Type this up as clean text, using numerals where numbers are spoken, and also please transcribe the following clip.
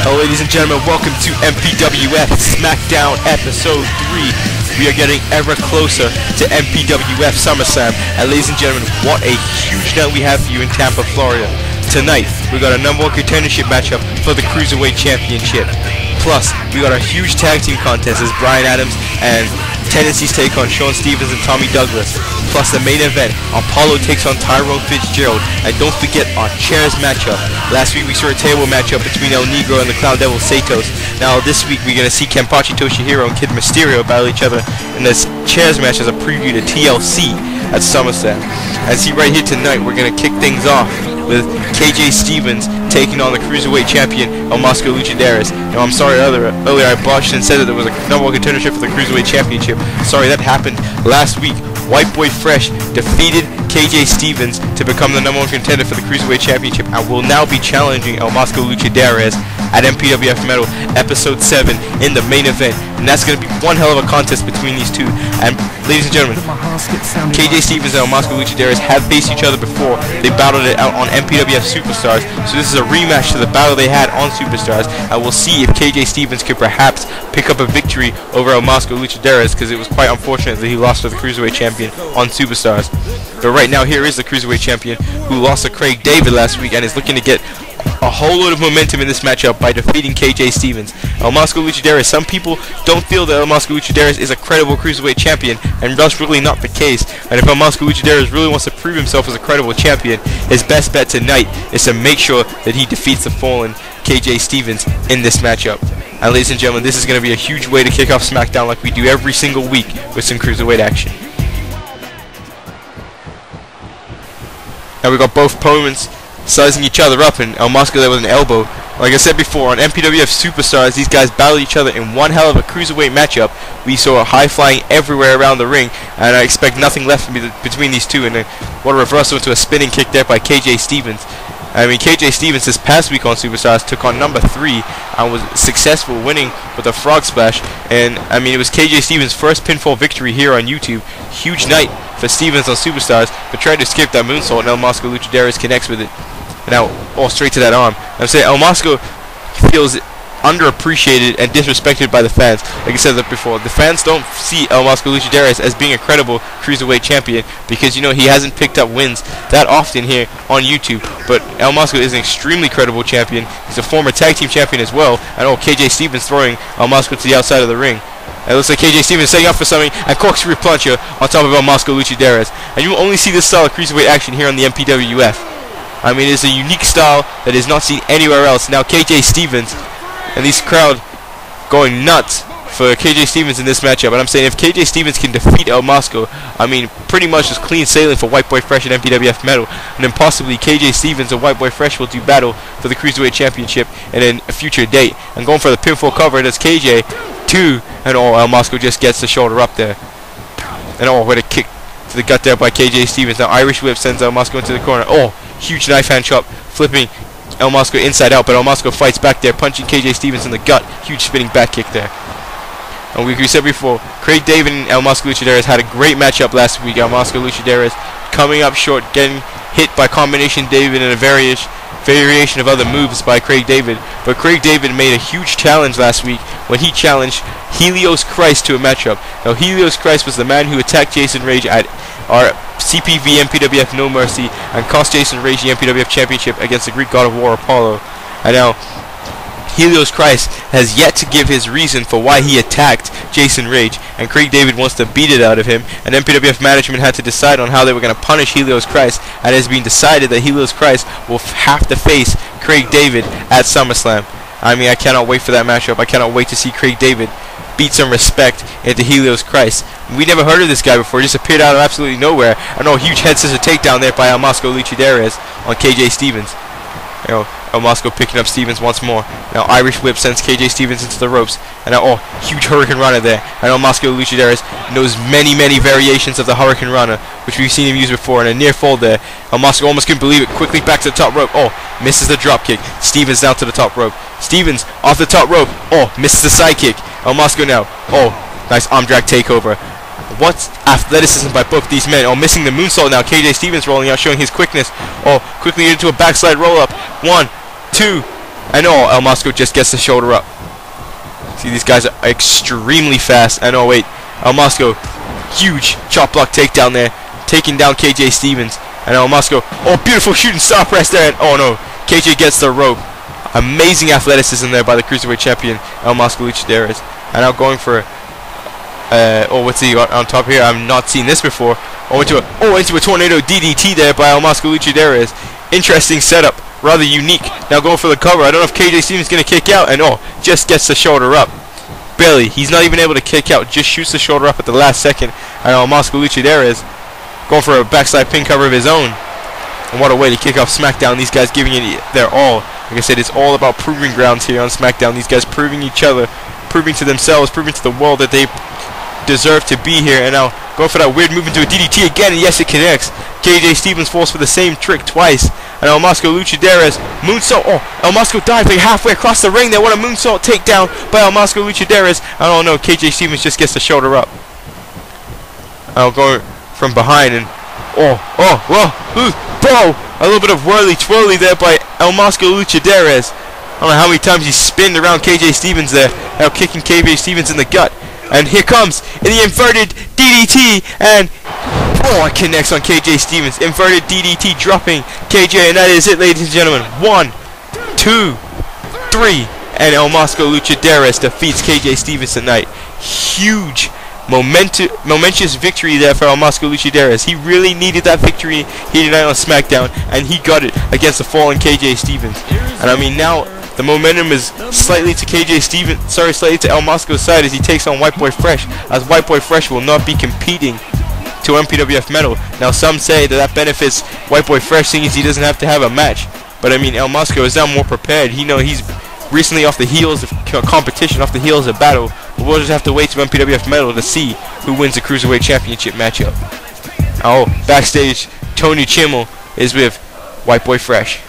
Hello ladies and gentlemen, welcome to MPWF Smackdown Episode 3. We are getting ever closer to MPWF SummerSlam. And ladies and gentlemen, what a huge night we have for you in Tampa, Florida. Tonight, we got a #1 contendership matchup for the Cruiserweight Championship. Plus, we got a huge tag team contest as Brian Adams and Tendanciz take on Shaun and Tommy Douglas. Plus the main event, Apollo takes on Tyrone Fitzgerald. And don't forget our chairs matchup. Last week we saw a table matchup between El Negro and the Clown Devil Satos. Now this week we're going to see Kenpachi, Toshihiro, and Kid Mysterio battle each other in this chairs match as a preview to TLC at SummerSlam. And see right here tonight we're going to kick things off with KJ Stevens taking on the Cruiserweight Champion, Masko Luchederas. Now I'm sorry earlier I botched and said that there was a #1 contendership for the Cruiserweight Championship. Sorry, that happened last week. White Boy Fresh defeated KJ Stevens to become the #1 contender for the Cruiserweight Championship and will now be challenging Masko Luchederas at MPWF Metal Episode 7 in the main event. And that's going to be one hell of a contest between these two. And ladies and gentlemen, KJ Stevens and Masko Luchederas have faced each other before. They battled it out on MPWF Superstars. So this is a rematch to the battle they had on Superstars. And we'll see if KJ Stevens could perhaps pick up a victory over Masko Luchederas, because it was quite unfortunate that he lost to the Cruiserweight Champion on Superstars. But right now, here is the Cruiserweight Champion who lost to Craig David last week and is looking to get a whole load of momentum in this matchup by defeating KJ Stevens. Masko Luchederas, some people don't feel that Masko Luchederas is a credible Cruiserweight Champion, and that's really not the case. And if Masko Luchederas really wants to prove himself as a credible champion, his best bet tonight is to make sure that he defeats the fallen KJ Stevens in this matchup. And ladies and gentlemen, this is going to be a huge way to kick off SmackDown like we do every single week with some Cruiserweight action. Now we got both opponents sizing each other up, and Masko there with an elbow. Like I said before, on MPWF Superstars, these guys battle each other in one hell of a Cruiserweight matchup. We saw high flying everywhere around the ring, and I expect nothing left between these two. And what a reversal into a spinning kick there by KJ Stevens. I mean, KJ Stevens this past week on Superstars took on #3 and was successful, winning with a frog splash. And I mean, it was KJ Stevens' first pinfall victory here on YouTube. Huge night for Stevens on Superstars, but tried to escape that moonsault, and Masko Luchederas connects with it. Now, straight to that arm. I'm saying Masko feels underappreciated and disrespected by the fans. Like I said that before, the fans don't see Masko Luchederas as being a credible Cruiserweight champion because, you know, he hasn't picked up wins that often here on YouTube. But Masko is an extremely credible champion. He's a former tag team champion as well. And KJ Stevens throwing Masko to the outside of the ring. It looks like KJ Stevens setting up for something, and corkscrew plancha on top of Masko Luchederas. And you will only see this style of Cruiserweight action here on the MPWF. I mean, it's a unique style that is not seen anywhere else. Now KJ Stevens and this crowd going nuts for KJ Stevens in this matchup. And I'm saying if KJ Stevens can defeat Masko, I mean, pretty much just clean sailing for White Boy Fresh at MPWF Metal. And then possibly KJ Stevens and White Boy Fresh will do battle for the Cruiserweight Championship in a future date. And going for the pinfall cover, that's KJ 2, and Masko just gets the shoulder up there. And what a kick to the gut there by KJ Stevens. Now Irish Whip sends Masko into the corner. Huge knife hand chop, flipping Masko inside out, but Masko fights back there, punching KJ Stevens in the gut. Huge spinning back kick there. And we said before, Craig David and Masko Luchederas had a great matchup last week. Masko Luchederas coming up short, getting hit by Combination David and a variation of other moves by Craig David. But Craig David made a huge challenge last week when he challenged Helios Christ to a matchup. Now Helios Christ was the man who attacked Jason Rage at our CPV MPWF No Mercy and cost Jason Rage the MPWF Championship against the Greek God of War Apollo. And now Helios Christ has yet to give his reason for why he attacked Jason Rage, and Craig David wants to beat it out of him, and MPWF management had to decide on how they were going to punish Helios Christ, and it has been decided that Helios Christ will have to face Craig David at SummerSlam. I mean, I cannot wait for that matchup. I cannot wait to see Craig David beat some respect into Helios Christ. We never heard of this guy before. He just appeared out of absolutely nowhere. I know, a huge head scissor takedown there by Masko Luchederas on KJ Stevens. Masko picking up Stevens once more. Now Irish Whip sends KJ Stevens into the ropes. And now, huge Hurricane Rana there. I know Masko Luchederas knows many variations of the Hurricane Rana, which we've seen him use before. And a near fall there. Masko almost couldn't believe it. Quickly back to the top rope. Misses the drop kick. Stevens down to the top rope. Stevens off the top rope. Misses the side kick. Masko now. Nice arm drag takeover. What athleticism by both these men. Missing the moonsault now. KJ Stevens rolling out, showing his quickness. Quickly into a backslide roll up. 1, 2, And oh, El Masko just gets the shoulder up. See, these guys are extremely fast. And oh wait, El Masko, huge chop block takedown there, taking down KJ Stevens. And El Masko, oh, beautiful shooting star press there. And oh no, KJ gets the rope. Amazing athleticism there by the Cruiserweight champion, El Masko Luchederas. And now going for, oh, what's he got on top here? I've not seen this before. Oh, into a tornado DDT there by El Masko Luchederas. Interesting setup, rather unique. Now going for the cover. I don't know if KJ Stevens going to kick out, and oh, just gets the shoulder up. Barely. He's not even able to kick out. Just shoots the shoulder up at the last second. And El Masko Luchederas going for a backside pin cover of his own. And what a way to kick off SmackDown. These guys giving it their all. Like I said, it's all about proving grounds here on SmackDown. These guys proving each other, proving to themselves, proving to the world that they deserve to be here. And now going for that weird move into a DDT again, and yes, it connects. KJ Stevens falls for the same trick twice. And El Masko Luchederas moonsault. Oh, El Masko diving halfway across the ring there. What a moonsault takedown by El Masko Luchederas. I don't know. KJ Stevens just gets the shoulder up. I'll go from behind and a little bit of whirly-twirly there by El Masko Luchederas. I don't know how many times he spinned around KJ Stevens there. Now kicking KJ Stevens in the gut. And here comes in the inverted DDT, and oh, it connects on KJ Stevens. Inverted DDT dropping KJ, and that is it, ladies and gentlemen. 1, 2, 3, and El Masko Luchederas defeats KJ Stevens tonight. Huge, momentous victory there for El Masko Luchederas. He really needed that victory here tonight on SmackDown, and he got it against the fallen KJ Stevens. And I mean, now the momentum is slightly to slightly to El Masko's side as he takes on White Boy Fresh, as White Boy Fresh will not be competing to MPWF Metal. Now some say that benefits White Boy Fresh, seeing as he doesn't have to have a match. But I mean, El Masko is now more prepared. He's recently off the heels of competition, off the heels of battle. We'll just have to wait to MPWF Metal to see who wins the Cruiserweight Championship matchup. Oh, backstage, Tony Chimmel is with White Boy Fresh.